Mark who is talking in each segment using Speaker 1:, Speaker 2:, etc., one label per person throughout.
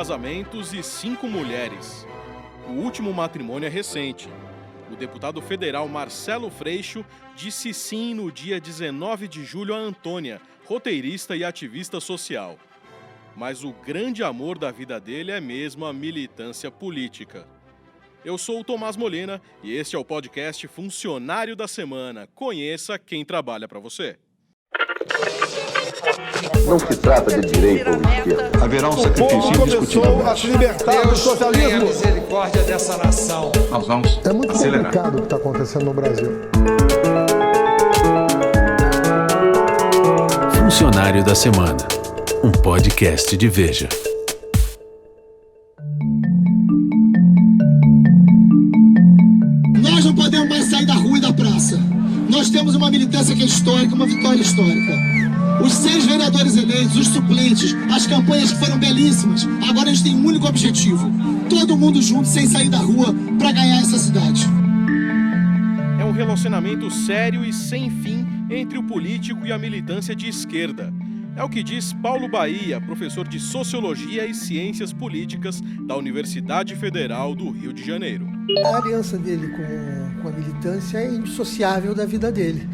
Speaker 1: casamentos e 5 mulheres. O último matrimônio é recente. O deputado federal Marcelo Freixo disse sim no dia 19 de julho a Antônia, roteirista e ativista social. Mas o grande amor da vida dele é mesmo a militância política. Eu sou o Tomás Molina e este é o podcast Funcionário da Semana. Conheça quem trabalha para você.
Speaker 2: Não se trata de direita ou esquerda.
Speaker 3: Haverá um sacrifício indiscutível.
Speaker 4: Começou a se libertar do socialismo.
Speaker 5: Tenha misericórdia dessa nação.
Speaker 3: Nós vamos
Speaker 4: É muito
Speaker 3: acelerar.
Speaker 4: complicado o que está acontecendo no Brasil.
Speaker 6: Funcionário da Semana, um podcast de Veja.
Speaker 7: Nós não podemos mais sair da rua e da praça. Nós temos uma militância que é histórica, uma vitória histórica. Os 6 vereadores eleitos, os suplentes, as campanhas que foram belíssimas. Agora a gente tem um único objetivo: todo mundo junto, sem sair da rua, para ganhar essa cidade.
Speaker 1: É um relacionamento sério e sem fim entre o político e a militância de esquerda. É o que diz Paulo Bahia, professor de Sociologia e Ciências Políticas da Universidade Federal do Rio de Janeiro.
Speaker 8: A aliança dele com a militância é indissociável da vida dele.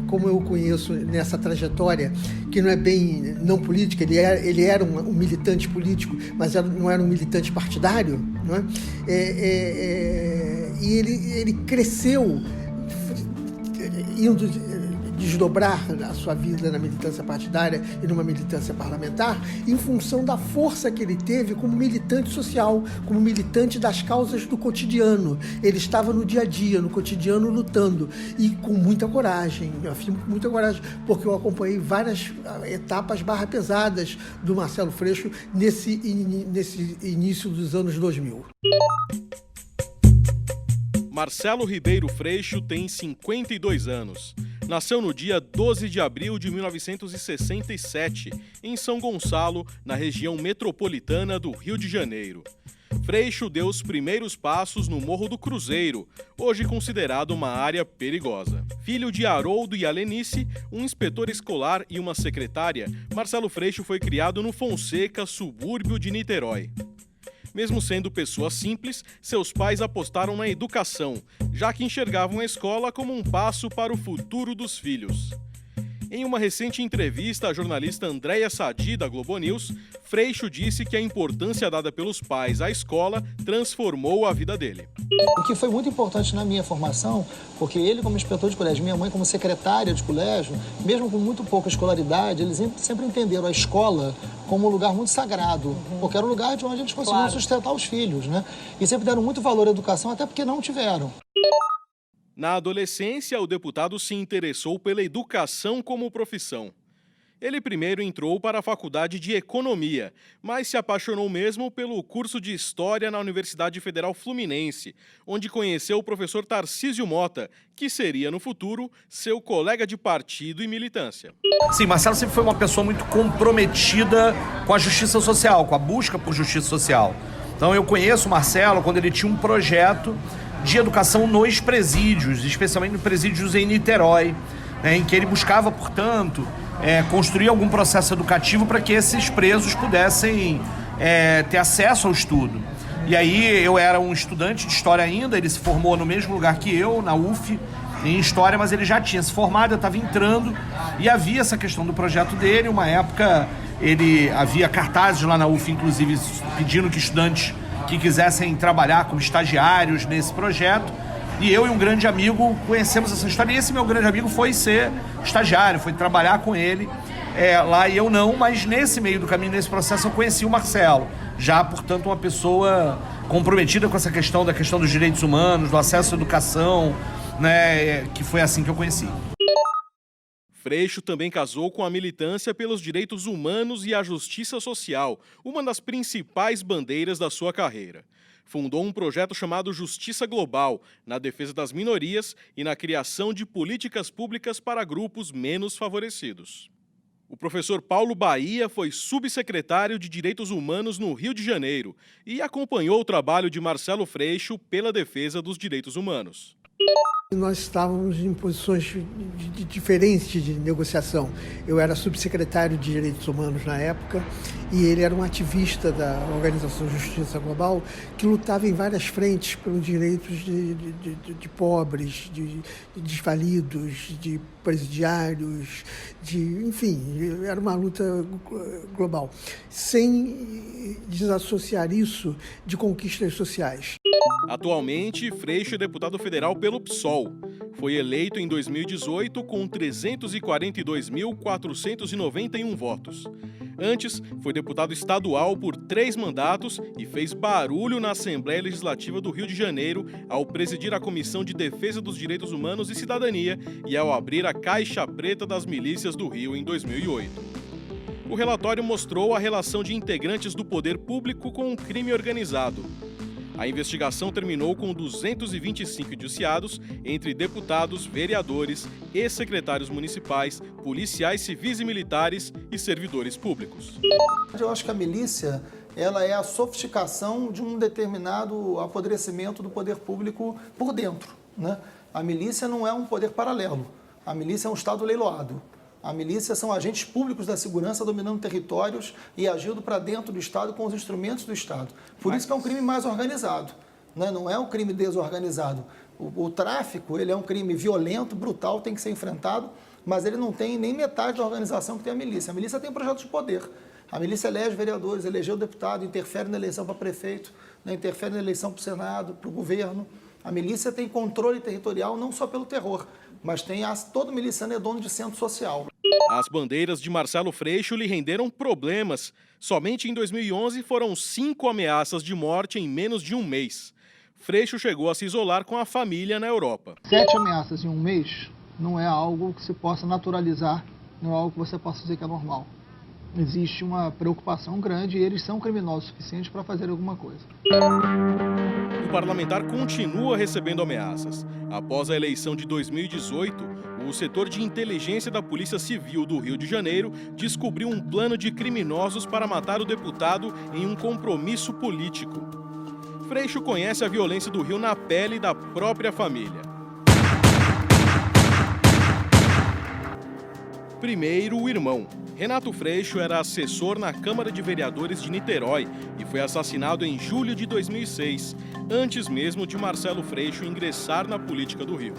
Speaker 8: Como eu conheço nessa trajetória, que não é bem não política, ele era um militante político, mas não era um militante partidário, não é? E ele cresceu indo desdobrar a sua vida na militância partidária e numa militância parlamentar em função da força que ele teve como militante social, como militante das causas do cotidiano. Ele estava no dia a dia, no cotidiano, lutando e com muita coragem, eu afirmo com muita coragem, porque eu acompanhei várias etapas pesadas do Marcelo Freixo nesse início dos anos 2000.
Speaker 1: Marcelo Ribeiro Freixo tem 52 anos. Nasceu no dia 12 de abril de 1967, em São Gonçalo, na região metropolitana do Rio de Janeiro. Freixo deu os primeiros passos no Morro do Cruzeiro, hoje considerado uma área perigosa. Filho de Haroldo e Alenice, um inspetor escolar e uma secretária, Marcelo Freixo foi criado no Fonseca, subúrbio de Niterói. Mesmo sendo pessoa simples, seus pais apostaram na educação, já que enxergavam a escola como um passo para o futuro dos filhos. Em uma recente entrevista à jornalista Andréia Sadi, da Globo News, Freixo disse que a importância dada pelos pais à escola transformou a vida dele.
Speaker 9: O que foi muito importante na minha formação, porque ele como inspetor de colégio, minha mãe como secretária de colégio, mesmo com muito pouca escolaridade, eles sempre entenderam a escola como um lugar muito sagrado, porque era um lugar de onde eles conseguiam sustentar os filhos, né? E sempre deram muito valor à educação, até porque não tiveram.
Speaker 1: Na adolescência, o deputado se interessou pela educação como profissão. Ele primeiro entrou para a faculdade de Economia, mas se apaixonou mesmo pelo curso de História na Universidade Federal Fluminense, onde conheceu o professor Tarcísio Mota, que seria no futuro seu colega de partido e militância.
Speaker 10: Sim, Marcelo sempre foi uma pessoa muito comprometida com a justiça social, com a busca por justiça social. Então eu conheço o Marcelo quando ele tinha um projeto de educação nos presídios, especialmente nos presídios em Niterói, né, em que ele buscava, portanto, construir algum processo educativo para que esses presos pudessem ter acesso ao estudo. E aí eu era um estudante de História ainda, ele se formou no mesmo lugar que eu, na UF, em História, mas ele já tinha se formado, eu estava entrando, e havia essa questão do projeto dele. Uma época havia cartazes lá na UF, inclusive, pedindo que estudantes que quisessem trabalhar como estagiários nesse projeto, e eu e um grande amigo conhecemos essa história, e esse meu grande amigo foi ser estagiário, foi trabalhar com ele lá, e eu não, mas nesse meio do caminho, nesse processo, eu conheci o Marcelo, já, portanto, uma pessoa comprometida com essa questão dos direitos humanos, do acesso à educação, né, que foi assim que eu conheci.
Speaker 1: Freixo também casou com a militância pelos direitos humanos e a justiça social, uma das principais bandeiras da sua carreira. Fundou um projeto chamado Justiça Global, na defesa das minorias e na criação de políticas públicas para grupos menos favorecidos. O professor Paulo Bahia foi subsecretário de Direitos Humanos no Rio de Janeiro e acompanhou o trabalho de Marcelo Freixo pela defesa dos direitos humanos.
Speaker 8: Nós estávamos em posições diferentes de negociação. Eu era subsecretário de Direitos Humanos na época e ele era um ativista da Organização Justiça Global que lutava em várias frentes pelos direitos de pobres, de desvalidos, de presidiários, enfim, era uma luta global, sem desassociar isso de conquistas sociais.
Speaker 1: Atualmente, Freixo é deputado federal pelo PSOL. Foi eleito em 2018 com 342.491 votos. Antes, foi deputado estadual por 3 mandatos e fez barulho na Assembleia Legislativa do Rio de Janeiro ao presidir a Comissão de Defesa dos Direitos Humanos e Cidadania e ao abrir a Caixa Preta das Milícias do Rio em 2008. O relatório mostrou a relação de integrantes do poder público com o crime organizado. A investigação terminou com 225 indiciados entre deputados, vereadores, ex-secretários municipais, policiais civis e militares e servidores públicos.
Speaker 9: Eu acho que a milícia ela é a sofisticação de um determinado apodrecimento do poder público por dentro, né? A milícia não é um poder paralelo. A milícia é um Estado leiloado. A milícia são agentes públicos da segurança dominando territórios e agindo para dentro do Estado com os instrumentos do Estado. Por isso que é um crime mais organizado, né? Não é um crime desorganizado. O tráfico ele é um crime violento, brutal, tem que ser enfrentado, mas ele não tem nem metade da organização que tem a milícia. A milícia tem projetos de poder. A milícia elege vereadores, elegeu deputado, interfere na eleição para prefeito, né? Interfere na eleição para o Senado, para o governo. A milícia tem controle territorial não só pelo terror, mas todo miliciano é dono de centro social.
Speaker 1: As bandeiras de Marcelo Freixo lhe renderam problemas. Somente em 2011 foram 5 ameaças de morte em menos de um mês. Freixo chegou a se isolar com a família na Europa.
Speaker 9: 7 ameaças em um mês não é algo que se possa naturalizar, não é algo que você possa dizer que é normal. Existe uma preocupação grande e eles são criminosos o suficiente para fazer alguma coisa.
Speaker 1: O parlamentar continua recebendo ameaças. Após a eleição de 2018, o setor de inteligência da Polícia Civil do Rio de Janeiro descobriu um plano de criminosos para matar o deputado em um compromisso político. Freixo conhece a violência do Rio na pele da própria família. Primeiro, o irmão. Renato Freixo era assessor na Câmara de Vereadores de Niterói e foi assassinado em julho de 2006, antes mesmo de Marcelo Freixo ingressar na política do Rio.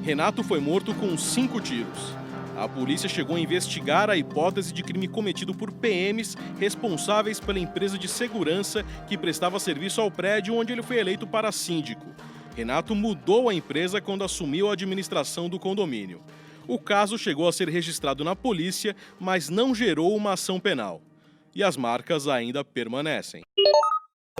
Speaker 1: Renato foi morto com 5 tiros. A polícia chegou a investigar a hipótese de crime cometido por PMs responsáveis pela empresa de segurança que prestava serviço ao prédio onde ele foi eleito para síndico. Renato mudou a empresa quando assumiu a administração do condomínio. O caso chegou a ser registrado na polícia, mas não gerou uma ação penal. E as marcas ainda permanecem.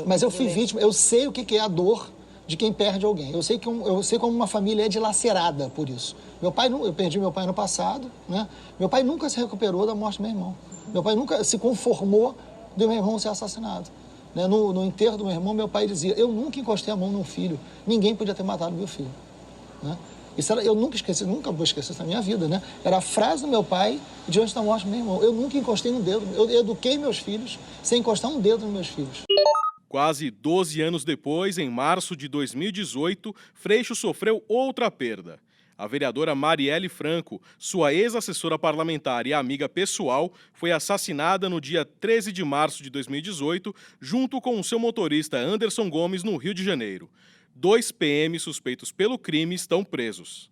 Speaker 9: Mas eu fui vítima, eu sei o que é a dor de quem perde alguém. Eu sei como uma família é dilacerada por isso. Eu perdi meu pai no passado, né? Meu pai nunca se recuperou da morte do meu irmão. Meu pai nunca se conformou de meu irmão ser assassinado. Né? No enterro do meu irmão, meu pai dizia, eu nunca encostei a mão num filho, ninguém podia ter matado meu filho. Né? Isso eu nunca esqueci, nunca vou esquecer isso na minha vida, né? Era a frase do meu pai diante da morte do meu irmão. Eu nunca encostei no dedo, eu eduquei meus filhos sem encostar um dedo nos meus filhos.
Speaker 1: Quase 12 anos depois, em março de 2018, Freixo sofreu outra perda. A vereadora Marielle Franco, sua ex-assessora parlamentar e amiga pessoal, foi assassinada no dia 13 de março de 2018, junto com o seu motorista Anderson Gomes, no Rio de Janeiro. 2 PMs suspeitos pelo crime estão presos.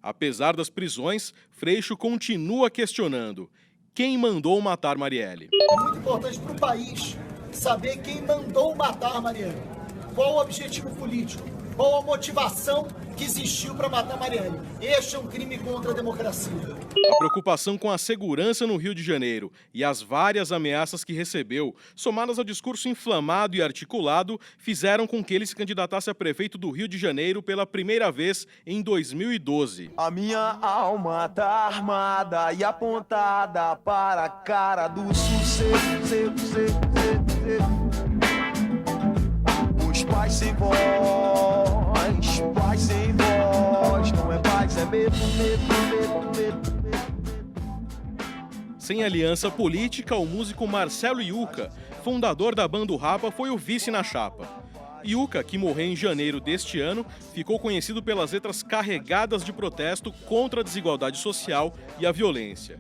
Speaker 1: Apesar das prisões, Freixo continua questionando quem mandou matar Marielle.
Speaker 7: É muito importante para o país saber quem mandou matar Marielle. Qual o objetivo político? Qual a motivação que existiu para matar Marielle? Este é um crime contra a democracia.
Speaker 1: A preocupação com a segurança no Rio de Janeiro e as várias ameaças que recebeu, somadas ao discurso inflamado e articulado, fizeram com que ele se candidatasse a prefeito do Rio de Janeiro pela primeira vez em 2012.
Speaker 3: A minha alma tá armada e apontada para a cara do sucesso. Os pais sem voz, paz sem voz, não é paz, é medo.
Speaker 1: Sem aliança política, o músico Marcelo Yuca, fundador da banda Rapa, foi o vice na chapa. Yuca, que morreu em janeiro deste ano, ficou conhecido pelas letras carregadas de protesto contra a desigualdade social e a violência.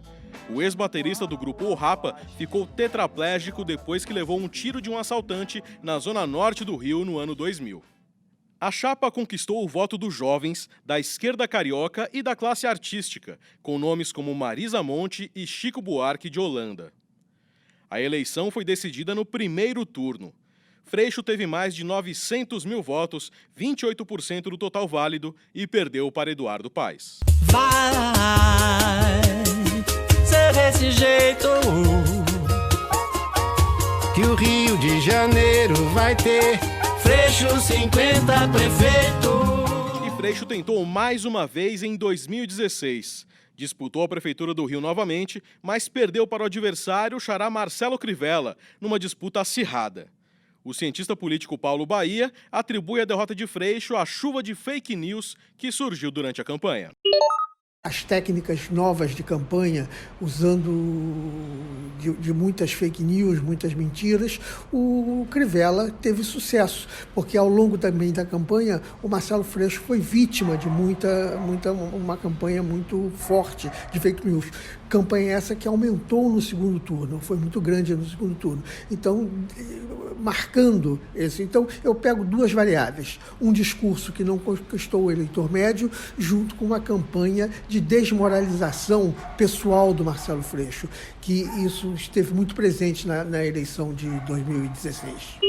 Speaker 1: O ex-baterista do grupo O Rapa ficou tetraplégico depois que levou um tiro de um assaltante na zona norte do Rio no ano 2000. A chapa conquistou o voto dos jovens, da esquerda carioca e da classe artística, com nomes como Marisa Monte e Chico Buarque de Holanda. A eleição foi decidida no primeiro turno. Freixo teve mais de 900 mil votos, 28% do total válido, e perdeu para Eduardo Paes.
Speaker 11: Vai ser desse jeito que o Rio de Janeiro vai ter Freixo 50 prefeito.
Speaker 1: E Freixo tentou mais uma vez em 2016. Disputou a Prefeitura do Rio novamente, mas perdeu para o adversário, o xará Marcelo Crivella, numa disputa acirrada. O cientista político Paulo Bahia atribui a derrota de Freixo à chuva de fake news que surgiu durante a campanha.
Speaker 8: As técnicas novas de campanha, usando de muitas fake news, muitas mentiras, o Crivella teve sucesso, porque ao longo também da campanha, o Marcelo Freixo foi vítima de uma campanha muito forte de fake news. Campanha essa que aumentou no segundo turno, foi muito grande no segundo turno. Então, marcando esse. Então, eu pego duas variáveis. Um discurso que não conquistou o eleitor médio, junto com uma campanha de desmoralização pessoal do Marcelo Freixo, que isso esteve muito presente na eleição de 2016.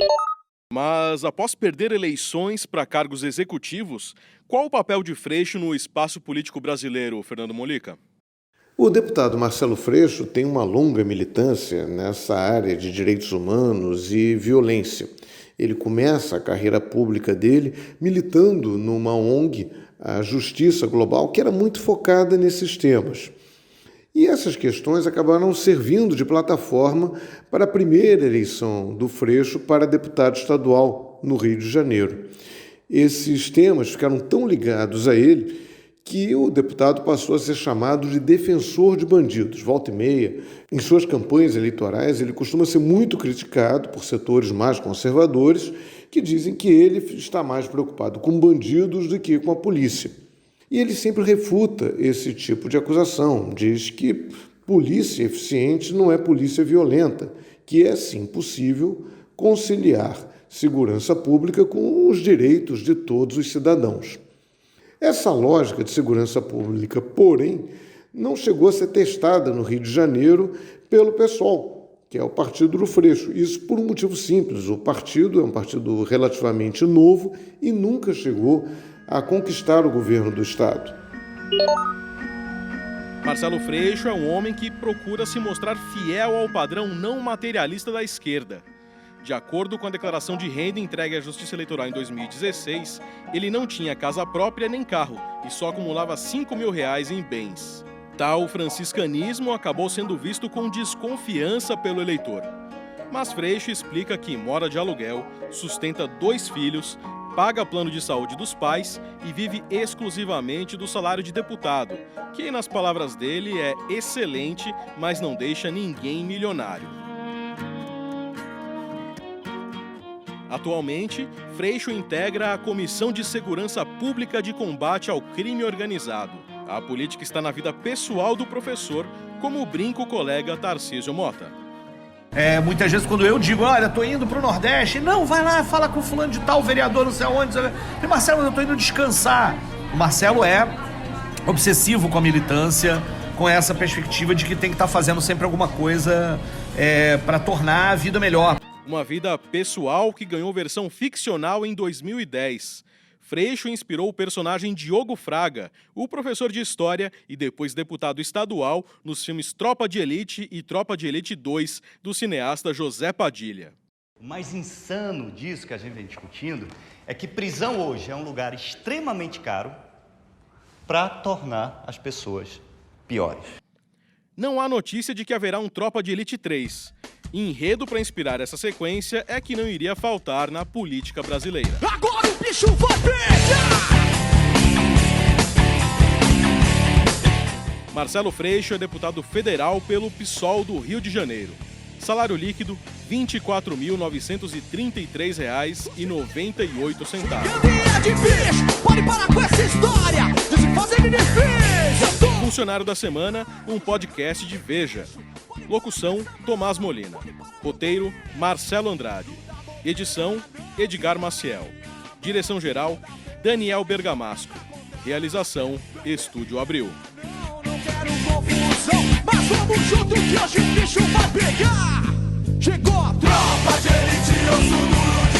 Speaker 1: Mas, após perder eleições para cargos executivos, qual o papel de Freixo no espaço político brasileiro, Fernando Molica?
Speaker 12: O deputado Marcelo Freixo tem uma longa militância nessa área de direitos humanos e violência. Ele começa a carreira pública dele militando numa ONG, a Justiça Global, que era muito focada nesses temas. E essas questões acabaram servindo de plataforma para a primeira eleição do Freixo para deputado estadual no Rio de Janeiro. Esses temas ficaram tão ligados a ele que o deputado passou a ser chamado de defensor de bandidos. Volta e meia, em suas campanhas eleitorais, ele costuma ser muito criticado por setores mais conservadores que dizem que ele está mais preocupado com bandidos do que com a polícia. E ele sempre refuta esse tipo de acusação, diz que polícia eficiente não é polícia violenta, que é sim possível conciliar segurança pública com os direitos de todos os cidadãos. Essa lógica de segurança pública, porém, não chegou a ser testada no Rio de Janeiro pelo PSOL, que é o partido do Freixo. Isso por um motivo simples. O partido é um partido relativamente novo e nunca chegou a conquistar o governo do Estado.
Speaker 1: Marcelo Freixo é um homem que procura se mostrar fiel ao padrão não materialista da esquerda. De acordo com a declaração de renda entregue à Justiça Eleitoral em 2016, ele não tinha casa própria nem carro e só acumulava R$5.000 em bens. Tal franciscanismo acabou sendo visto com desconfiança pelo eleitor. Mas Freixo explica que mora de aluguel, sustenta 2 filhos, paga plano de saúde dos pais e vive exclusivamente do salário de deputado, que, nas palavras dele, é excelente, mas não deixa ninguém milionário. Atualmente, Freixo integra a Comissão de Segurança Pública de Combate ao Crime Organizado. A política está na vida pessoal do professor, como brinca o colega Tarcísio Mota.
Speaker 10: Muitas vezes quando eu digo, olha, tô indo pro Nordeste, não, vai lá, fala com fulano de tal, vereador, não sei aonde. E Marcelo, eu tô indo descansar. O Marcelo é obsessivo com a militância, com essa perspectiva de que tem que estar fazendo sempre alguma coisa para tornar a vida melhor.
Speaker 1: Uma vida pessoal que ganhou versão ficcional em 2010. Freixo inspirou o personagem Diogo Fraga, o professor de História e depois deputado estadual, nos filmes Tropa de Elite e Tropa de Elite 2, do cineasta José Padilha.
Speaker 13: O mais insano disso que a gente vem discutindo é que prisão hoje é um lugar extremamente caro para tornar as pessoas piores.
Speaker 1: Não há notícia de que haverá um Tropa de Elite 3. Enredo para inspirar essa sequência é que não iria faltar na política brasileira.
Speaker 11: Agora o bicho vai pegar!
Speaker 1: Marcelo Freixo é deputado federal pelo PSOL do Rio de Janeiro. Salário líquido, R$ 24.933,98. Funcionário da Semana, um podcast de Veja. Locução, Tomás Molina. Roteiro, Marcelo Andrade. Edição, Edgar Maciel. Direção-geral, Daniel Bergamasco. Realização, Estúdio Abril.
Speaker 14: Não quero confusão, mas vamos junto que hoje o bicho vai pegar. Chegou a tropa de elite, eu sou duro.